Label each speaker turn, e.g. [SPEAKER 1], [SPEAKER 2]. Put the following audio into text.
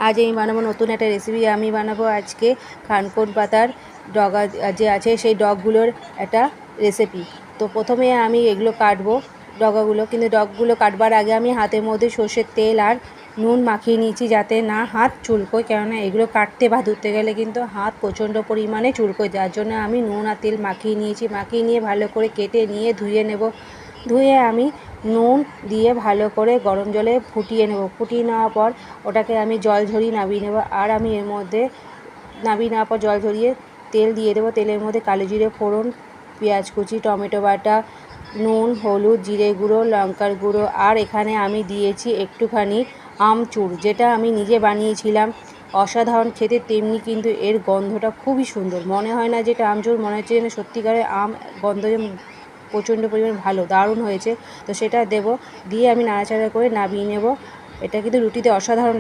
[SPEAKER 1] আজ আমি বানাবো নতুন একটা রেসিপি। আমি বানাবো আজকে খানকুন পাতার ডগা যে আছে সেই ডগগুলোর একটা রেসিপি। তো প্রথমে আমি এগুলো কাটবো ডগাগুলো, কিন্তু ডগগুলো কাটবার আগে আমি হাতের মধ্যে সর্ষের তেল আর নুন মাখিয়ে নিয়েছি যাতে না হাত চুলকোয়, কেননা এগুলো কাটতে বা ধুতে গেলে কিন্তু হাত প্রচণ্ড পরিমাণে চুলকোয়, যার জন্য আমি নুন আর তেল মাখিয়ে নিয়েছি। মাখিয়ে নিয়ে ভালো করে কেটে নিয়ে ধুয়ে নেব। ধুয়ে আমি নুন দিয়ে ভালো করে গরম জলে ফুটিয়ে নেব। ফুটিয়ে নেওয়ার পর ওটাকে আমি জল ঝরিয়ে নামিয়ে নেব। আর আমি এর মধ্যে নামিয়ে নেওয়ার পর জল ঝরিয়ে তেল দিয়ে দেবো। তেলের মধ্যে কালো জিরে ফোড়ন, পেঁয়াজ কুচি, টমেটো বাটা, নুন, হলুদ, জিরে গুঁড়ো, লঙ্কার গুঁড়ো, আর এখানে আমি দিয়েছি একটুখানি আমচুর, যেটা আমি নিজে বানিয়েছিলাম। অসাধারণ খেতে, তেমনি কিন্তু এর গন্ধটা খুবই সুন্দর। মনে হয় না যেটা আমচুর, মনে হচ্ছে যেন সত্যিকারের আম গন্ধ প্রচণ্ড পরিমাণে ভালো, দারুণ হয়েছে। তো সেটা দেব, দিয়ে আমি নাড়াচাড়া করে নামিয়ে নেব। এটা কিন্তু রুটিতে অসাধারণ